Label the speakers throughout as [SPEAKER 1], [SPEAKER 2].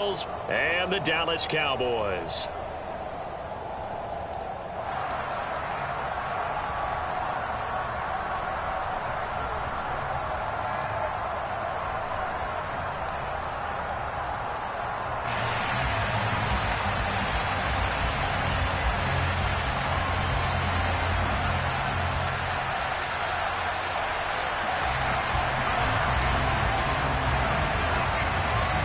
[SPEAKER 1] And the Dallas Cowboys.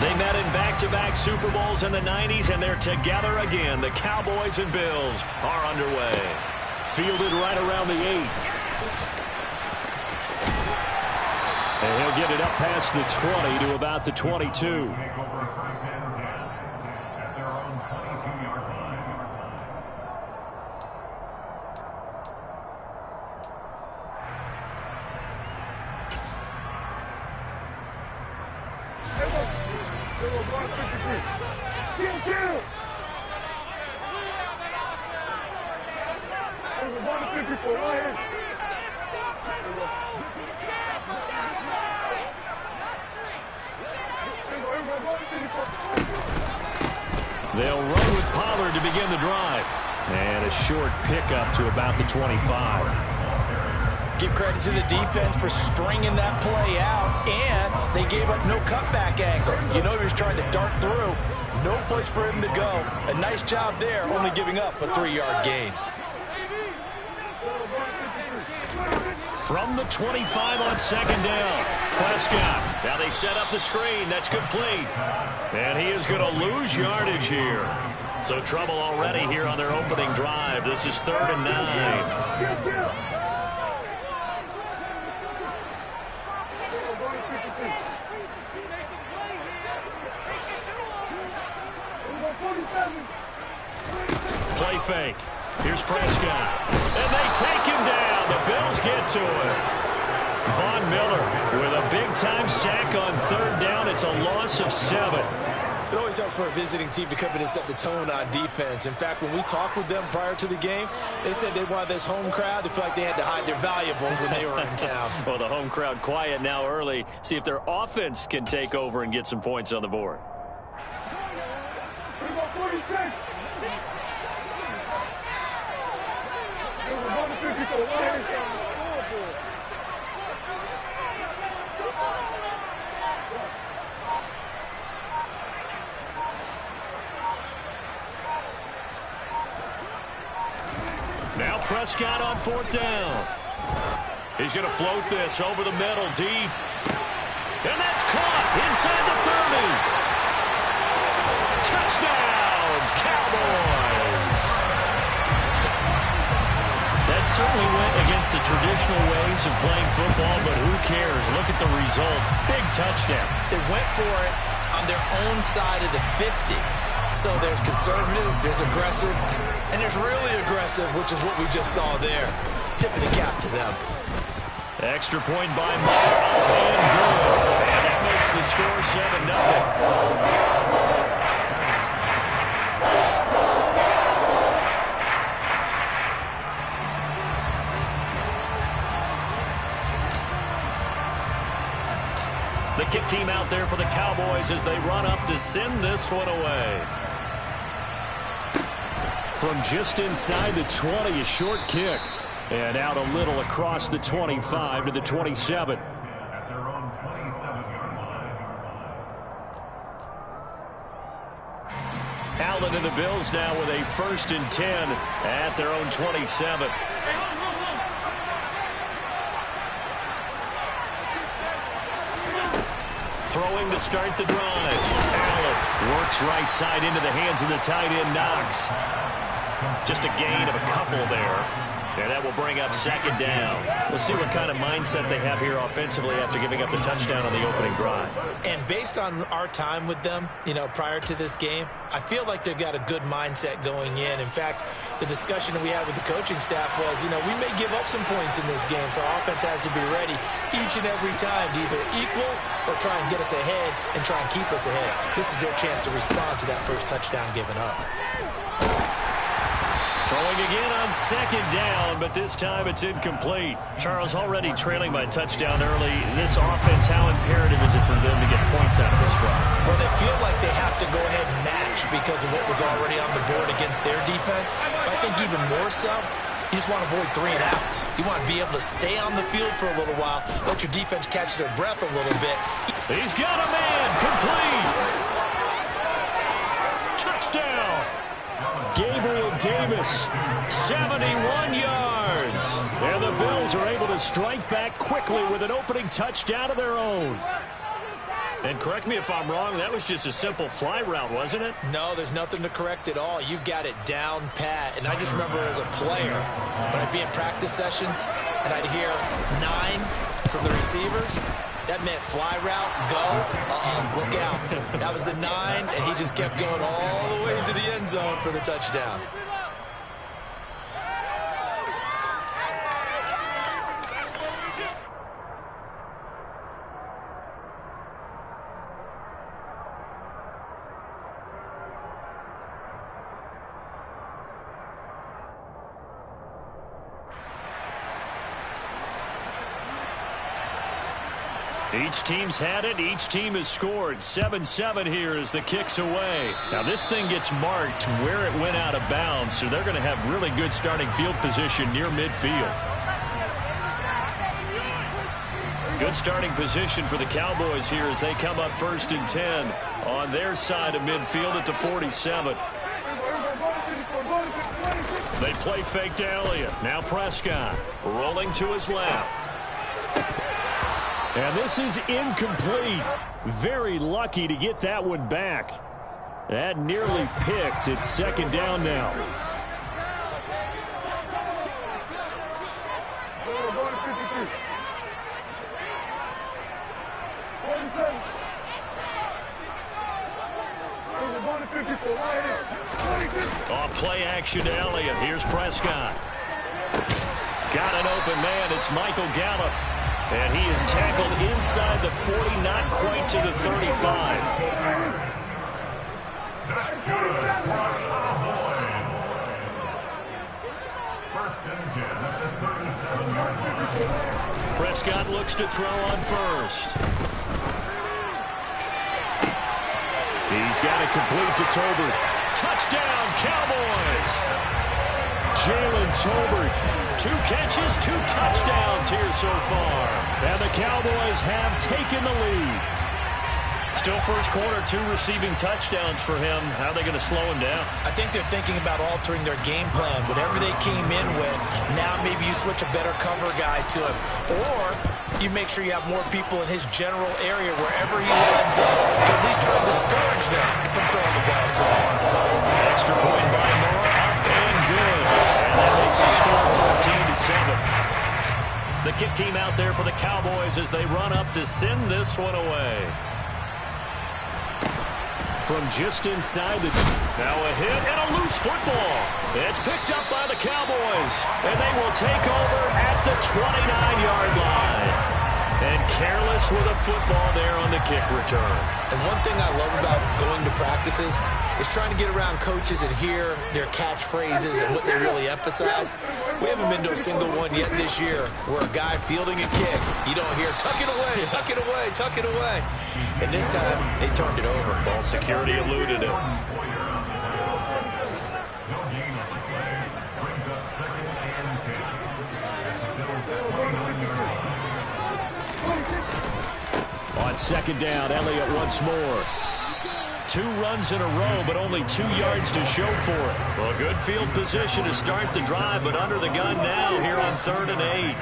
[SPEAKER 1] They met in back-to-back Super Bowls in the 90s, and they're together again. The Cowboys and Bills are underway. Fielded right around the 8. And he'll get it up past the 20 to about the 22. They'll run with Pollard to begin the drive. And a short pickup to about the 25.
[SPEAKER 2] Give credit to the defense for stringing that play out, and they gave up no cutback angle. You know he was trying to dart through. No place for him to go. A nice job there, only giving up a 3-yard gain.
[SPEAKER 1] From the 25 on second down, Prescott. Now they set up the screen. That's complete. And he is going to lose yardage here. So trouble already here on their opening drive. This is 3rd and 9. Play fake. Here's Prescott. And they take him down. The Bills get to him. Von Miller with a big-time sack on 3rd down. It's a loss of 7.
[SPEAKER 2] It always helps for a visiting team to come in and set the tone on defense. In fact, when we talked with them prior to the game, they said they wanted this home crowd to feel like they had to hide their valuables when they were in town.
[SPEAKER 1] Well, the home crowd quiet now early. See if their offense can take over and get some points on the board. Now Prescott on 4th down. He's going to float this over the middle deep. And that's caught inside the 30. Touchdown, Cowboys. That certainly went against the traditional ways of playing football, but who cares? Look at the result. Big touchdown.
[SPEAKER 2] They went for it on their own side of the 50. So there's conservative, there's aggressive, and there's really aggressive, which is what we just saw there. Tip of the cap to them.
[SPEAKER 1] Extra point by Meyer. And good. And that makes the score 7-0. The kick team out there for the Cowboys as they run up to send this one away. From just inside the 20, a short kick. And out a little across the 25 to the 27. Allen and the Bills now with a 1st and 10 at their own 27. Throwing to start the drive. Allen works right side into the hands of the tight end Knox. Just a gain of a couple there. And that will bring up 2nd down. We'll see what kind of mindset they have here offensively after giving up the touchdown on the opening drive.
[SPEAKER 2] And based on our time with them, prior to this game, I feel like they've got a good mindset going in. In fact, the discussion that we had with the coaching staff was, we may give up some points in this game, so our offense has to be ready each and every time to either equal or try and get us ahead and try and keep us ahead. This is their chance to respond to that first touchdown given up.
[SPEAKER 1] Throwing again on second down, but this time it's incomplete. Charles, already trailing by touchdown early. This offense, how imperative is it for them to get points out of this drive?
[SPEAKER 2] Well, they feel like they have to go ahead and match because of what was already on the board against their defense. But I think even more so, you just want to avoid 3 and outs. You want to be able to stay on the field for a little while, let your defense catch their breath a little bit.
[SPEAKER 1] He's got a man, complete. Touchdown. Gabriel Davis, 71 yards. And the Bills are able to strike back quickly with an opening touchdown of their own. And correct me if I'm wrong, that was just a simple fly route, wasn't it?
[SPEAKER 2] No, there's nothing to correct at all. You've got it down pat. And I just remember as a player, when I'd be in practice sessions and I'd hear 9 from the receivers, that meant fly route, go, look out. That was the 9, and he just kept going all the way into the end zone for the touchdown.
[SPEAKER 1] Each team's had it. Each team has scored. 7-7 here as the kick's away. Now this thing gets marked where it went out of bounds, so they're going to have really good starting field position near midfield. Good starting position for the Cowboys here as they come up 1st and 10 on their side of midfield at the 47. They play fake to Elliott. Now Prescott rolling to his left. And this is incomplete. Very lucky to get that one back. That nearly picked. It's 2nd down now. Off play action to Elliott. Here's Prescott. Got an open man. It's Michael Gallup. And he is tackled inside the 40, not quite to the 35. Prescott looks to throw on first. He's got it complete to Tolbert. Touchdown, Cowboys! Jalen Tolbert. 2 catches, 2 touchdowns here so far. And the Cowboys have taken the lead. Still first quarter, 2 receiving touchdowns for him. How are they going to slow him down?
[SPEAKER 2] I think they're thinking about altering their game plan. Whatever they came in with, now maybe you switch a better cover guy to him. Or you make sure you have more people in his general area wherever he lines up to at least try to discourage them from throwing the ball to him.
[SPEAKER 1] Extra point by Moore, up and good. And that makes the score 14-7. The kick team out there for the Cowboys as they run up to send this one away. From just inside the... Now a hit and a loose football. It's picked up by the Cowboys. And they will take over at the 29-yard line. And careless with a football there on the kick return.
[SPEAKER 2] And one thing I love about going to practices is trying to get around coaches and hear their catchphrases and what they really emphasize. We haven't been to a single one yet this year where a guy fielding a kick, you don't hear, tuck it away, tuck it away, tuck it away. And this time, they turned it over.
[SPEAKER 1] Ball security eluded it. On 2nd down, Elliott once more. 2 runs in a row, but only 2 yards to show for it. Well, good field position to start the drive, but under the gun now here on 3rd and 8.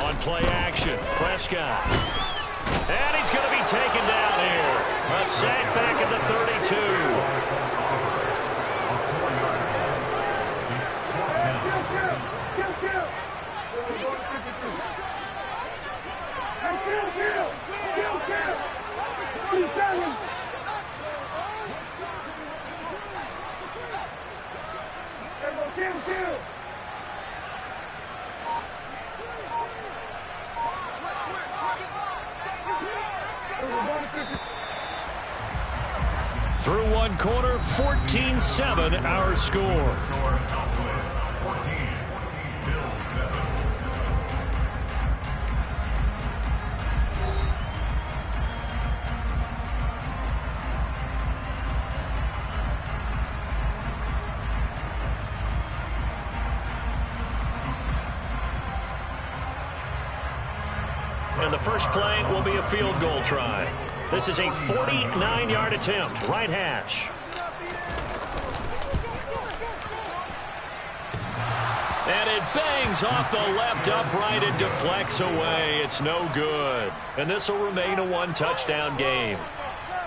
[SPEAKER 1] On play action, Prescott. And he's going to be taken down here. A sack back at the 32. one quarter, 14-7 our score. And the first play will be a field goal try. This is a 49-yard attempt, right hash. And it bangs off the left upright and deflects away. It's no good. And this will remain a one-touchdown game.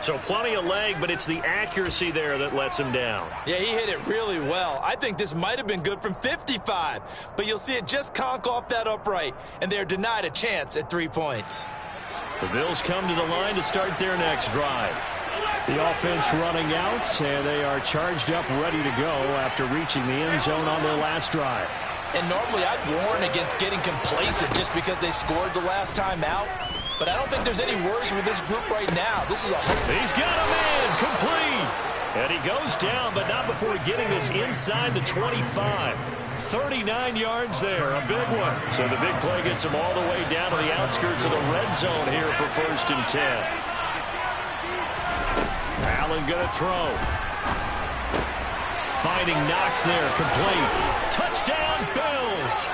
[SPEAKER 1] So plenty of leg, but it's the accuracy there that lets him down.
[SPEAKER 2] Yeah, he hit it really well. I think this might have been good from 55, but you'll see it just conk off that upright, and they're denied a chance at 3 points.
[SPEAKER 1] The Bills come to the line to start their next drive. The offense running out, and they are charged up, ready to go after reaching the end zone on their last drive.
[SPEAKER 2] And normally I'd warn against getting complacent just because they scored the last time out. But I don't think there's any worries with this group right now. This is a hope.
[SPEAKER 1] He's got a man complete. And he goes down, but not before getting this inside the 25. 39 yards there, a big one. So the big play gets him all the way down to the outskirts of the red zone here for 1st and 10. Allen going to throw. Finding Knox there, complete. Touchdown, Bills.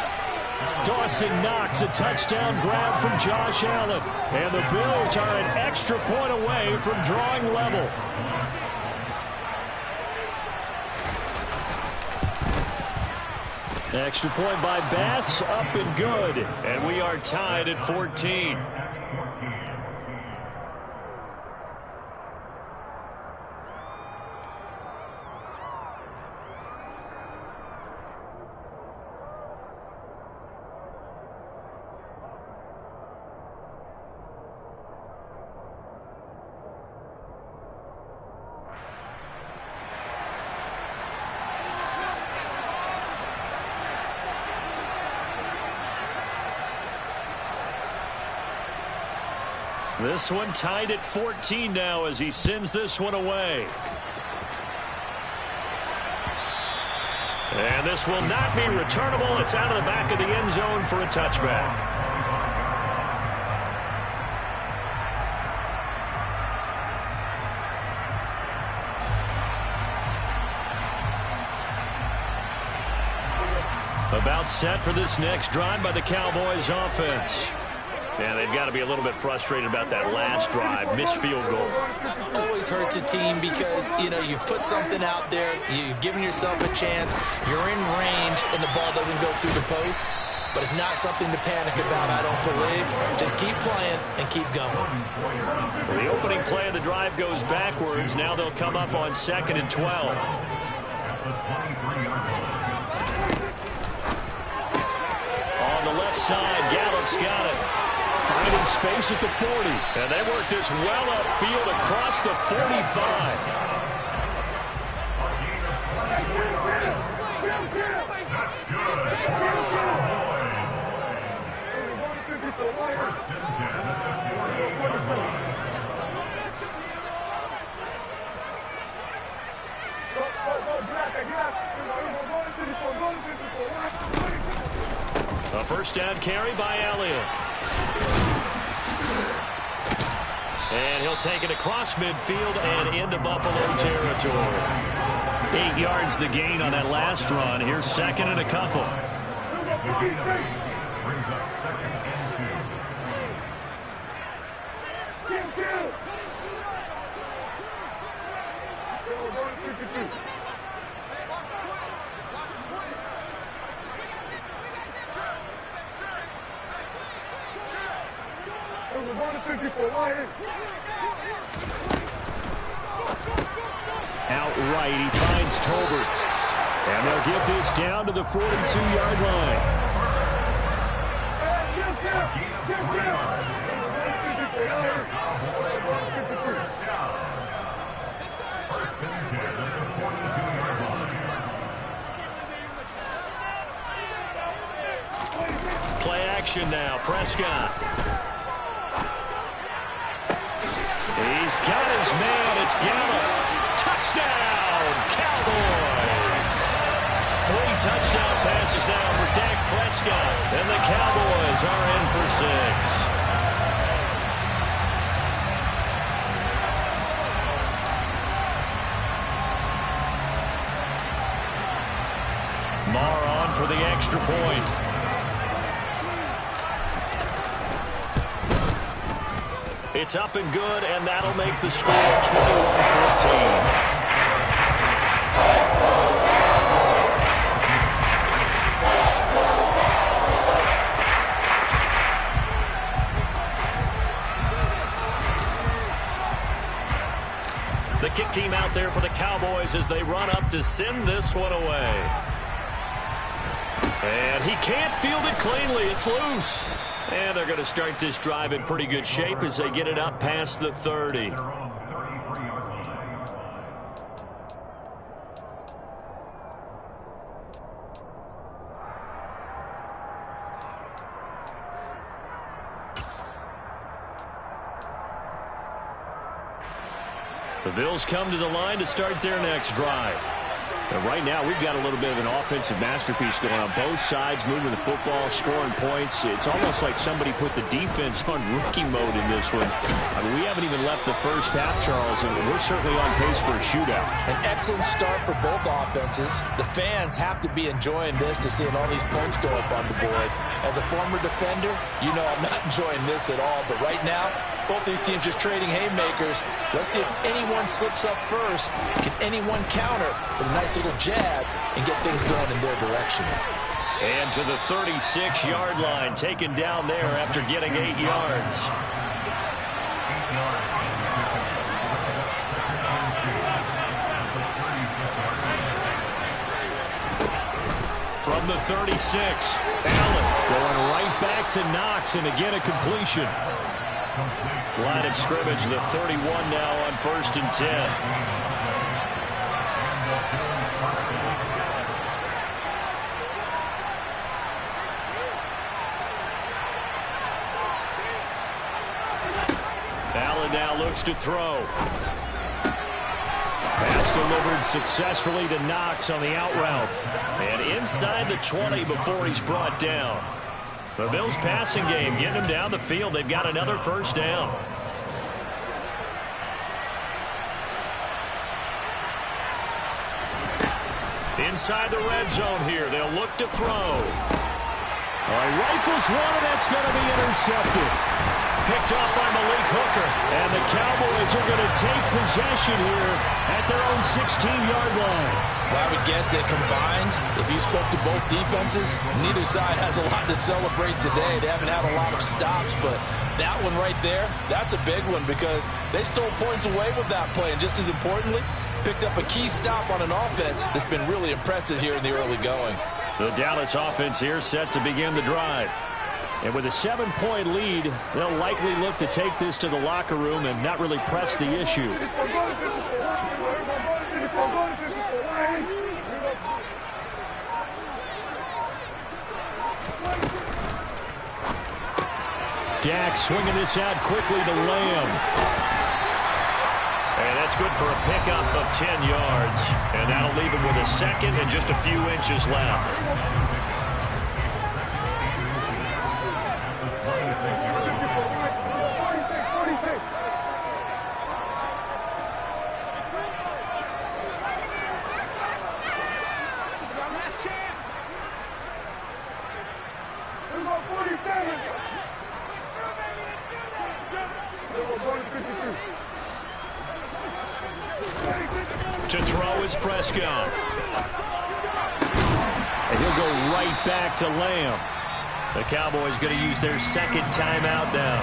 [SPEAKER 1] Dawson Knox, a touchdown grab from Josh Allen. And the Bills are an extra point away from drawing level. Extra point by Bass, up and good. And we are tied at 14. This one tied at 14 now as he sends this one away. And this will not be returnable. It's out of the back of the end zone for a touchback. About set for this next drive by the Cowboys offense. Yeah, they've got to be a little bit frustrated about that last drive, missed field goal.
[SPEAKER 2] Always hurts a team because, you know, you've put something out there, you've given yourself a chance, you're in range, and the ball doesn't go through the post. But it's not something to panic about, I don't believe. Just keep playing and keep going.
[SPEAKER 1] So the opening play of the drive goes backwards. Now they'll come up on 2nd and 12. On the left side, Gallup's got it. Finding space at the 40. And they work this well upfield across the 45. A first down carry by Elliott. And he'll take it across midfield and into Buffalo territory. 8 yards the gain on that last run. Here's 2nd and a couple. Outright, he finds Tolbert. And they'll get this down to the 42-yard line. Play action now, Prescott. He's got his man, it's Gallup. Touchdown, Cowboys! 3 touchdown passes now for Dak Prescott. And the Cowboys are in for 6. Marr on for the extra point. It's up and good, and that'll make the score 21-14. The kick team out there for the Cowboys as they run up to send this one away. And he can't field it cleanly. It's loose. And they're going to start this drive in pretty good shape as they get it up past the 30. The Bills come to the line to start their next drive. And right now, we've got a little bit of an offensive masterpiece going on both sides, moving the football, scoring points. It's almost like somebody put the defense on rookie mode in this one. I mean, we haven't even left the first half, Charles, and we're certainly on pace for a shootout.
[SPEAKER 2] An excellent start for both offenses. The fans have to be enjoying this to seeing all these points go up on the board. As a former defender, you know I'm not enjoying this at all. But right now, both these teams just trading haymakers. Let's see if anyone slips up first. Can anyone counter with a nice little jab and get things going in their direction?
[SPEAKER 1] And to the 36-yard line, taken down there after getting 8 yards. From the 36, Allen going right back to Knox, and again a completion. Line of scrimmage, the 31 now on 1st and 10. Allen now looks to throw. Pass delivered successfully to Knox on the out route. And inside the 20 before he's brought down. The Bills passing game, getting him down the field. They've got another first down. Inside the red zone here, they'll look to throw. Rifles one, and that's going to be intercepted. Picked off by Malik Hooker, and the Cowboys are going to take possession here at their own 16-yard line.
[SPEAKER 2] Well, I would guess that combined, if you spoke to both defenses, neither side has a lot to celebrate today. They haven't had a lot of stops, but that one right there, that's a big one because they stole points away with that play, and just as importantly, picked up a key stop on an offense that's been really impressive here in the early going.
[SPEAKER 1] The Dallas offense here set to begin the drive. And with a 7-point lead, they'll likely look to take this to the locker room and not really press the issue. Dak swinging this out quickly to Lamb. And that's good for a pickup of 10 yards. And that'll leave him with a second and just a few inches left. To throw is Prescott. And he'll go right back to Lamb. The Cowboys going to use their second timeout now,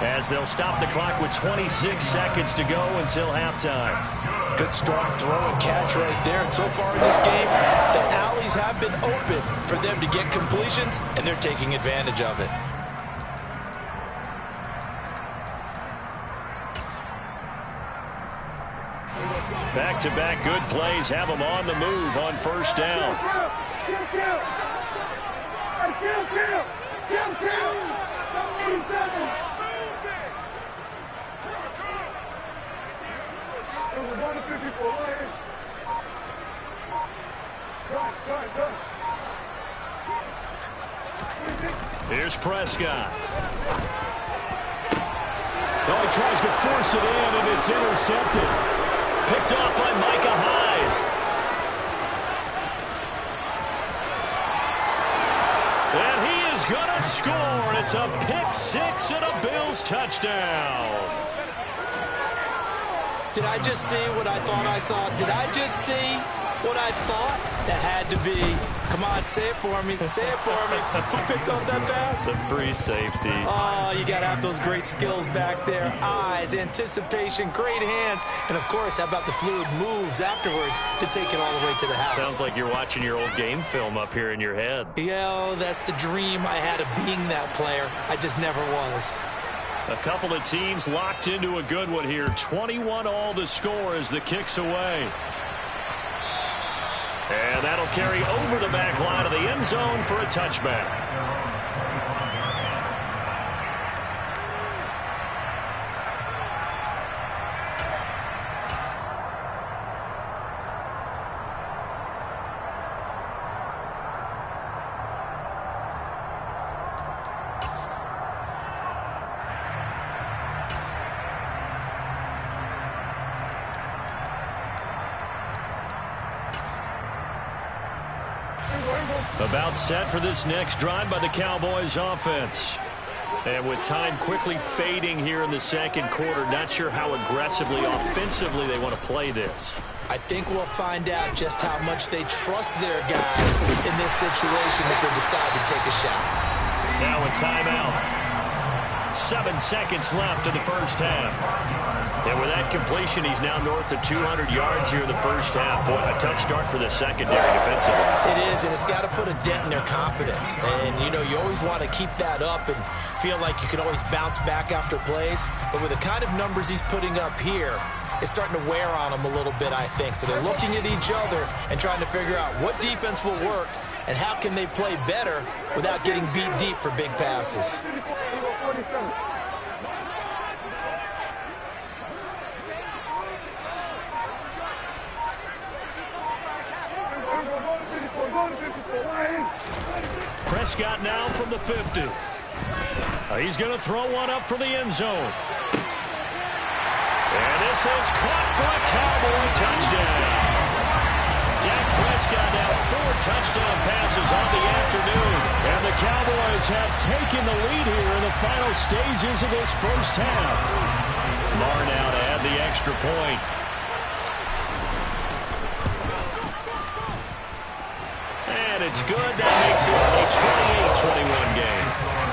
[SPEAKER 1] as they'll stop the clock with 26 seconds to go until halftime.
[SPEAKER 2] Good strong throw and catch right there. And so far in this game, the alleys have been open for them to get completions, and they're taking advantage of it.
[SPEAKER 1] Back-to-back good plays have them on the move on first down. Here's Prescott. Oh, he tries to force it in, and it's intercepted. Picked off by Micah Hyde. And he is going to score. It's a pick six and a Bills touchdown.
[SPEAKER 2] Did I just see what I thought I saw? Did I just see what I thought? That had to be. Come on, say it for me. Say it for me. Who picked up that pass?
[SPEAKER 1] The free safety.
[SPEAKER 2] Oh, you got to have those great skills back there. Eyes, anticipation, great hands. And, of course, how about the fluid moves afterwards to take it all the way to the house?
[SPEAKER 1] Sounds like you're watching your old game film up here in your head.
[SPEAKER 2] Yeah, oh, that's the dream I had of being that player. I just never was.
[SPEAKER 1] A couple of teams locked into a good one here. 21-all the score as the kick's away. And that'll carry over the back line of the end zone for a touchback. About set for this next drive by the Cowboys offense. And with time quickly fading here in the second quarter, not sure how aggressively, offensively they want to play this.
[SPEAKER 2] I think we'll find out just how much they trust their guys in this situation if they decide to take a shot.
[SPEAKER 1] Now a timeout. 7 seconds left in the first half. And with that completion, he's now north of 200 yards here in the first half. Boy, a tough start for the secondary defensively.
[SPEAKER 2] It is, and it's got to put a dent in their confidence. And, you know, you always want to keep that up and feel like you can always bounce back after plays. But with the kind of numbers he's putting up here, it's starting to wear on them a little bit, I think. So they're looking at each other and trying to figure out what defense will work and how can they play better without getting beat deep for big passes.
[SPEAKER 1] Prescott now from the 50. He's going to throw one up for the end zone. And this is caught for a Cowboy touchdown. Dak Prescott now 4 touchdown passes on the afternoon. And the Cowboys have taken the lead here in the final stages of this first half. Lamar now to add the extra point. And it's good. That makes it a 28-21 game.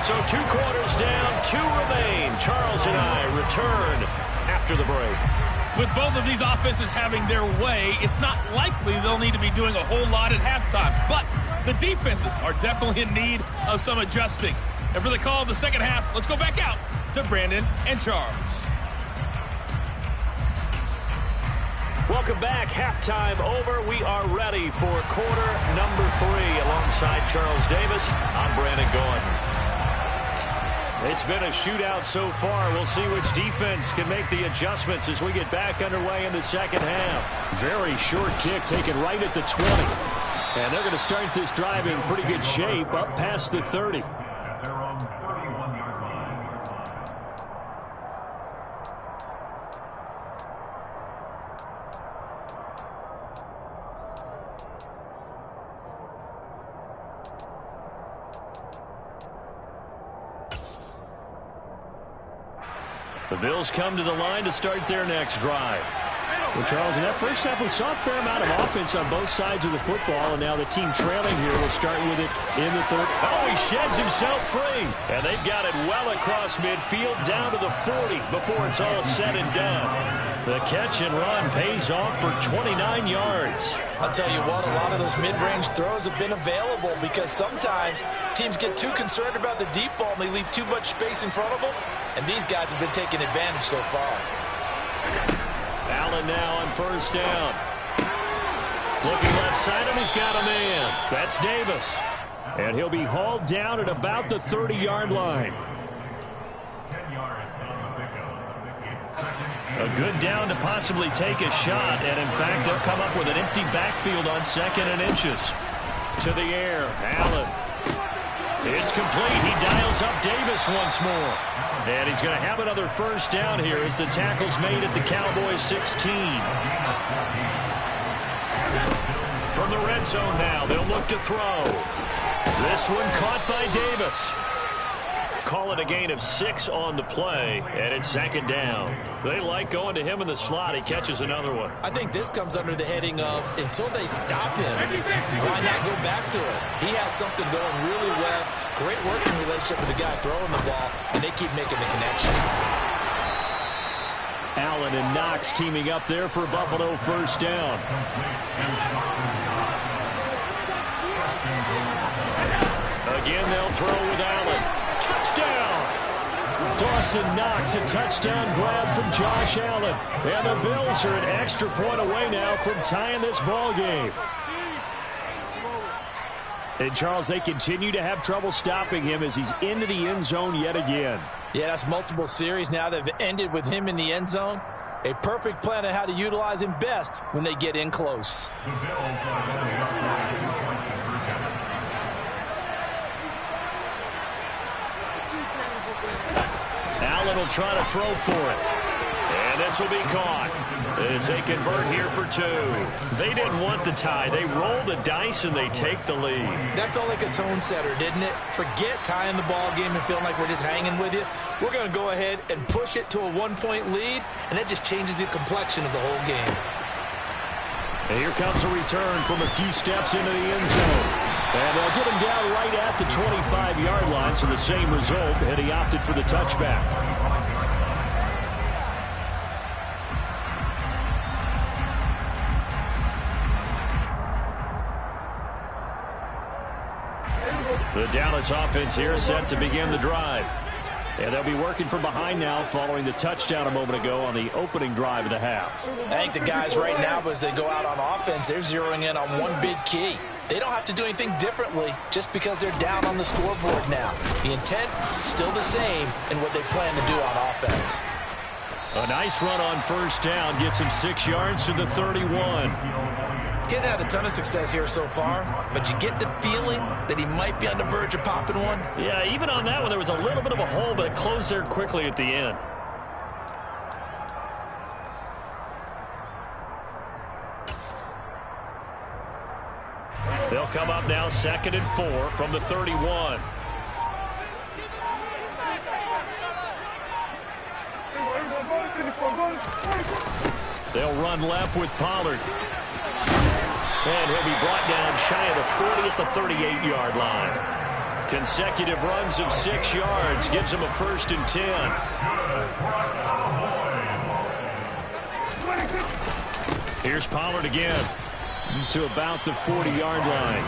[SPEAKER 1] So 2 quarters down, 2 remain. Charles and I return after the break.
[SPEAKER 3] With both of these offenses having their way, it's not likely they'll need to be doing a whole lot at halftime. But the defenses are definitely in need of some adjusting. And for the call of the second half, let's go back out to Brandon and Charles.
[SPEAKER 1] Welcome back. Halftime over. We are ready for quarter number 3. Alongside Charles Davis, I'm Brandon Gordon. It's been a shootout so far. We'll see which defense can make the adjustments as we get back underway in the second half. Very short kick taken right at the 20. And they're going to start this drive in pretty good shape up past the 30. The Bills come to the line to start their next drive. Well, Charles, in that first half, we saw a fair amount of offense on both sides of the football, and now the team trailing here will start with it in the third. Oh, he sheds himself free. And they've got it well across midfield down to the 40 before it's all said and done. The catch and run pays off for 29 yards.
[SPEAKER 2] I'll tell you what, a lot of those mid-range throws have been available because sometimes teams get too concerned about the deep ball and they leave too much space in front of them, and these guys have been taking advantage so far.
[SPEAKER 1] Allen now on first down. Looking left side him, he's got a man. That's Davis. And he'll be hauled down at about the 30-yard line.
[SPEAKER 4] 10 yards on the pickup. It's second
[SPEAKER 1] A good down to possibly take a shot, and in fact, they'll come up with an empty backfield on 2nd and inches. To the air, Allen. It's complete. He dials up Davis once more. And he's going to have another first down here as the tackle's made at the Cowboys 16. From the red zone now, they'll look to throw. This one caught by Davis. Call it a gain of 6 on the play, and it's 2nd down. They like going to him in the slot. He catches another one.
[SPEAKER 2] I think this comes under the heading of until they stop him, why not go back to it? He has something going really well. Great working relationship with the guy throwing the ball, and they keep making the connection.
[SPEAKER 1] Allen and Knox teaming up there for Buffalo first down. Again, they'll throw with Allen. Touchdown! Dawson Knox, a touchdown grab from Josh Allen. And the Bills are an extra point away now from tying this ball game. And, Charles, they continue to have trouble stopping him as he's into the end zone yet again.
[SPEAKER 2] Yeah, that's multiple series now that have ended with him in the end zone. A perfect plan on how to utilize him best when they get in close.
[SPEAKER 1] Allen will try to throw for it. And this will be caught as they convert here for 2. They didn't want the tie. They roll the dice and they take the lead.
[SPEAKER 2] That felt like a tone setter, didn't it? Forget tying the ball game and feeling like we're just hanging with you. We're going to go ahead and push it to a 1-point lead, and that just changes the complexion of the whole game.
[SPEAKER 1] And here comes a return from a few steps into the end zone. And they'll get him down right at the 25-yard line, so the same result, and he opted for the touchback. The Dallas offense here set to begin the drive. And they'll be working from behind now following the touchdown a moment ago on the opening drive of the half.
[SPEAKER 2] I think the guys right now, as they go out on offense, they're zeroing in on one big key. They don't have to do anything differently just because they're down on the scoreboard now. The intent, still the same in what they plan to do on offense.
[SPEAKER 1] A nice run on first down gets him 6 yards to the 31.
[SPEAKER 2] Getting had a ton of success here so far, but you get the feeling that he might be on the verge of popping one.
[SPEAKER 1] Yeah, even on that one, there was a little bit of a hole, but it closed there quickly at the end. They'll come up now 2nd and 4 from the 31. They'll run left with Pollard. And he'll be brought down shy of the 40 at the 38-yard line. Consecutive runs of 6 yards gives him a 1st and 10. Here's Pollard again to about the 40-yard line.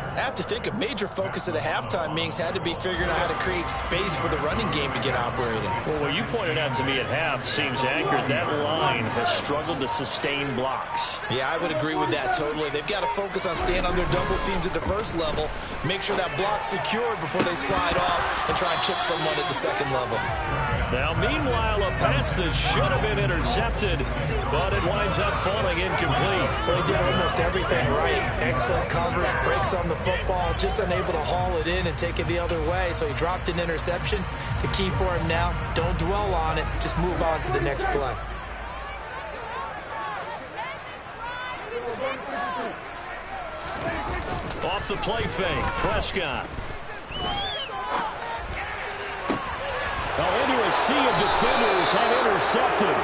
[SPEAKER 2] I have to think a major focus of the halftime meetings had to be figuring out how to create space for the running game to get operating.
[SPEAKER 1] Well, what you pointed out to me at half seems accurate. That line has struggled to sustain blocks.
[SPEAKER 2] Yeah, I would agree with that totally. They've got to focus on staying on their double teams at the first level, make sure that block's secured before they slide off and try and chip someone at the second level.
[SPEAKER 1] Now, meanwhile, a pass that should have been intercepted, but it winds up falling incomplete.
[SPEAKER 2] Well, he did almost everything right. Excellent coverage, breaks on the football, just unable to haul it in and take it the other way. So he dropped an interception. The key for him now, don't dwell on it. Just move on to the next play.
[SPEAKER 1] Off the play fake, Prescott. Into a sea of defenders and intercepted.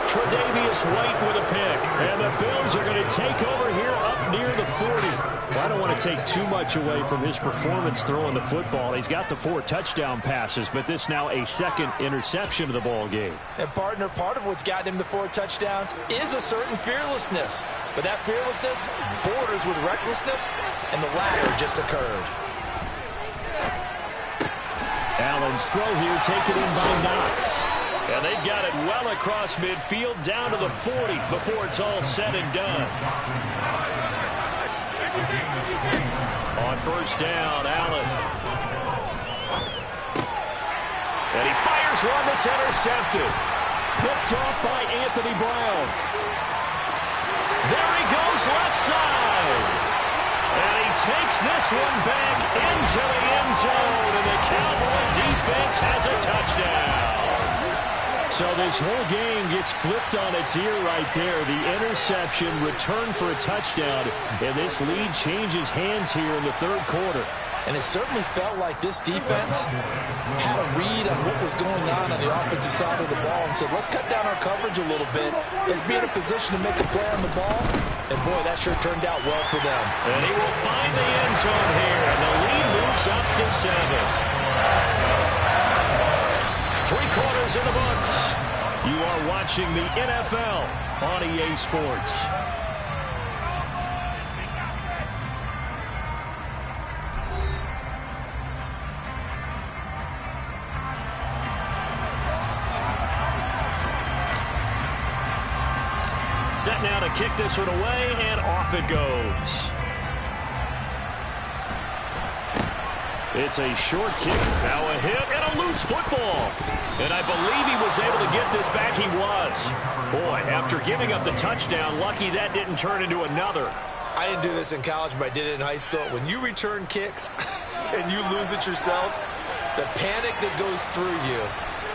[SPEAKER 1] Tre'Davious White with a pick. And the Bills are going to take over here up near the 40. Well, I don't want to take too much away from his performance throwing the football. He's got the 4 touchdown passes, but this now a 2nd interception of the ball game.
[SPEAKER 2] And, partner, part of what's gotten him the 4 touchdowns is a certain fearlessness. But that fearlessness borders with recklessness, and the latter just occurred.
[SPEAKER 1] Allen's throw here taken in by Knox. And they've got it well across midfield down to the 40 before it's all said and done. On first down, Allen. And he fires one that's intercepted. picked off by Anthony Brown. There he goes left side. And he takes this one back into the end zone, and the Cowboy defense has a touchdown. So this whole game gets flipped on its ear right there. The interception, return for a touchdown, and this lead changes hands here in the third quarter.
[SPEAKER 2] And it certainly felt like this defense had a read on what was going on the offensive side of the ball and said, let's cut down our coverage a little bit. Let's be in a position to make a play on the ball. And, boy, that sure turned out well for them.
[SPEAKER 1] And he will find the end zone here, and the lead moves up to 7. 3 quarters in the books. You are watching the NFL on EA Sports. Set now to kick this one away, and off it goes. It's a short kick. Now a hit and a loose football. And I believe he was able to get this back. He was. Boy, after giving up the touchdown, lucky that didn't turn into another.
[SPEAKER 2] I didn't do this in college, but I did it in high school. When you return kicks and you lose it yourself, the panic that goes through you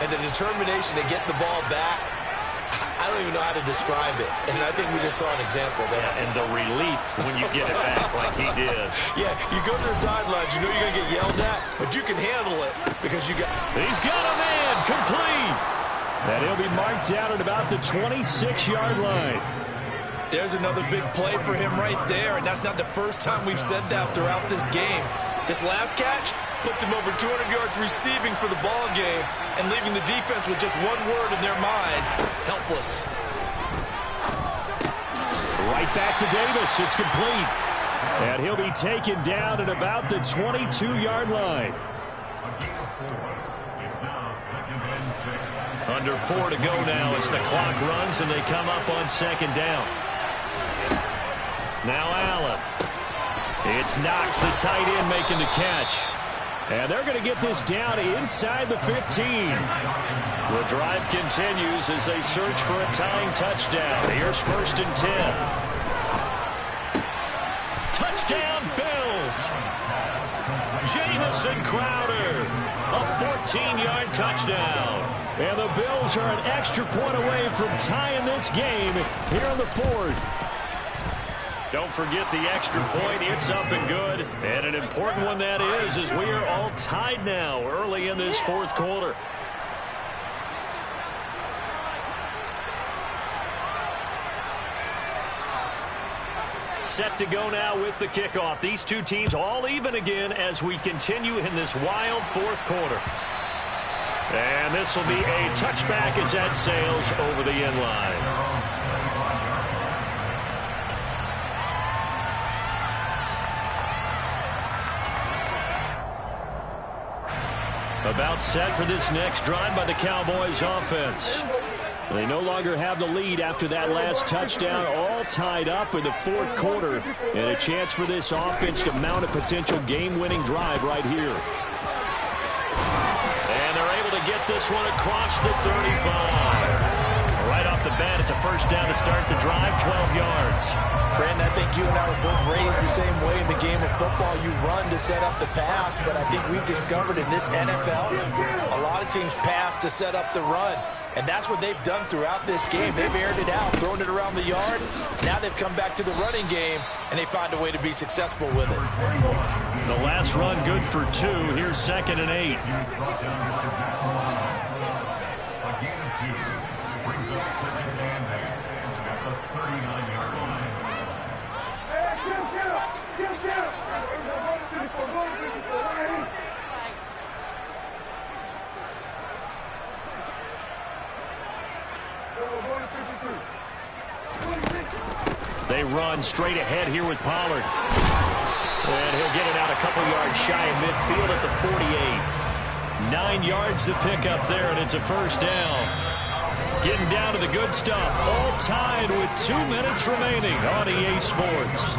[SPEAKER 2] and the determination to get the ball back, I don't even know how to describe it. And I think we just saw an example there.
[SPEAKER 1] Yeah, and the relief when you get it back like he did.
[SPEAKER 2] Yeah, you go to the sidelines, you know you're going to get yelled at, but you can handle it because you got...
[SPEAKER 1] He's got a man, complete. And he'll be marked down at about the 26-yard line.
[SPEAKER 2] There's another big play for him right there, and that's not the first time we've said that throughout this game. This last catch puts him over 200 yards receiving for the ball game and leaving the defense with just one word in their mind, helpless.
[SPEAKER 1] Right back to Davis. It's complete. And he'll be taken down at about the 22-yard line. Under 4 to go now as the clock runs and they come up on second down. Now Allen. It's Knox, the tight end, making the catch. And they're going to get this down inside the 15. The drive continues as they search for a tying touchdown. Here's 1st and 10. Touchdown, Bills. Jamison Crowder. A 14-yard touchdown. And the Bills are an extra point away from tying this game here in the 4th. Don't forget the extra point. It's up and good. And an important one that is, as we are all tied now early in this 4th quarter. Set to go now with the kickoff. These two teams all even again as we continue in this wild 4th quarter. And this will be a touchback as that sails over the end line. About set for this next drive by the Cowboys offense. They no longer have the lead after that last touchdown, all tied up in the 4th quarter. And a chance for this offense to mount a potential game-winning drive right here. And they're able to get this one across the 35. Right off the bat, it's a first down to start the drive, 12 yards.
[SPEAKER 2] Brandon, I think you and I were both raised the same way in the game of football. You run to set up the pass, but I think we've discovered in this NFL, a lot of teams pass to set up the run. And that's what they've done throughout this game. They've aired it out, thrown it around the yard. Now they've come back to the running game, and they find a way to be successful with it.
[SPEAKER 1] The last run good for 2. Here's 2nd and 8. They run straight ahead here with Pollard. And he'll get it out a couple yards shy of midfield at the 48. 9 yards to pick up there, and it's a first down. Getting down to the good stuff. All tied with 2 minutes remaining on EA Sports.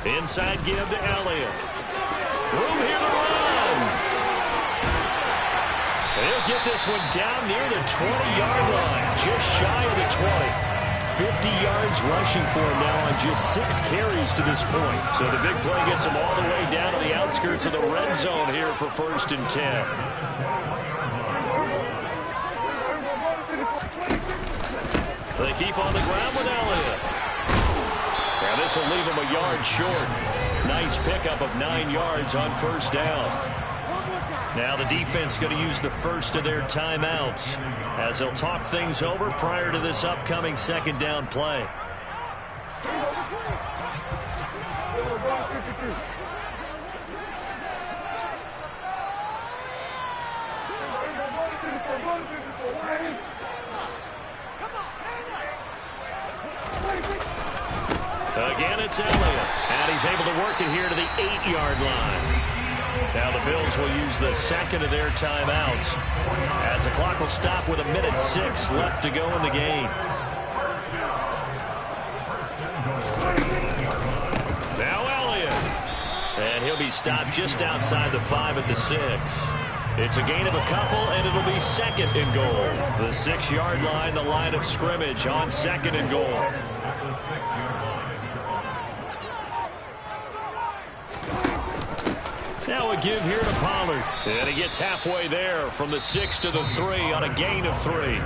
[SPEAKER 1] Inside give to Elliott. Room here to run. He'll get this one down near the 20-yard line, just shy of the 20. 50 yards rushing for him now on just 6 carries to this point. So the big play gets him all the way down to the outskirts of the red zone here for 1st and 10. They keep on the ground with Elliott. Now this will leave him a yard short. Nice pickup of 9 yards on 1st down. Now the defense going to use the first of their timeouts as they'll talk things over prior to this upcoming 2nd down play. Again, it's Elliott, and he's able to work it here to the 8-yard line. Now the Bills will use the 2nd of their timeouts as the clock will stop with 1:06 left to go in the game. Now Elliott. And he'll be stopped just outside the 5 at the 6. It's a gain of a couple, and it'll be 2nd and goal. The 6-yard line, the line of scrimmage on 2nd and goal. Now a give here to Pollard. And he gets halfway there from the 6 to the 3 on a gain of 3.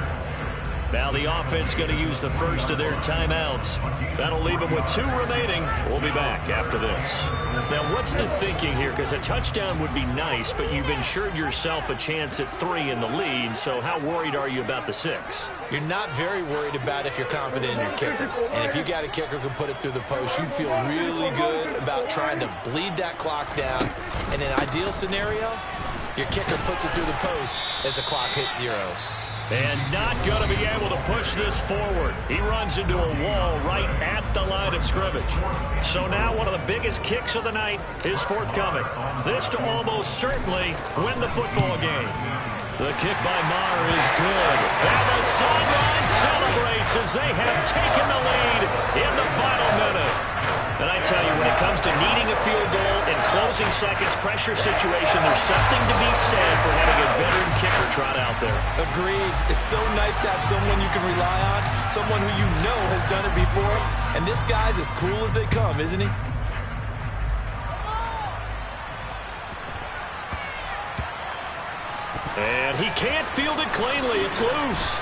[SPEAKER 1] Now the offense going to use the first of their timeouts. That'll leave them with 2 remaining. We'll be back after this. Now what's the thinking here? Because a touchdown would be nice, but you've ensured yourself a chance at 3 in the lead. So how worried are you about the 6?
[SPEAKER 2] You're not very worried about if you're confident in your kicker. And if you got a kicker who can put it through the post, you feel really good about trying to bleed that clock down. In an ideal scenario, your kicker puts it through the post as the clock hits zeros.
[SPEAKER 1] And not going to be able to push this forward. He runs into a wall right at the line of scrimmage. So now one of the biggest kicks of the night is forthcoming. This to almost certainly win the football game. The kick by Maher is good. And the sideline celebrates as they have taken the lead in the final minute. And I tell you, when it comes to needing a field goal in closing seconds pressure situation, there's something to be said for having a veteran kicker trot out there.
[SPEAKER 2] Agreed. It's so nice to have someone you can rely on, someone who you know has done it before. And this guy's as cool as they come, isn't he?
[SPEAKER 1] And he can't field it cleanly. It's loose.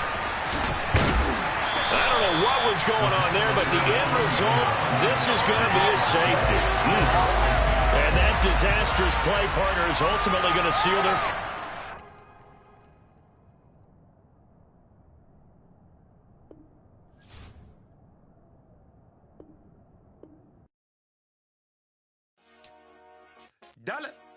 [SPEAKER 1] I don't know what was going on there, but the end result, this is going to be a safety. And that disastrous play partner is ultimately going to seal their...
[SPEAKER 4] Dale.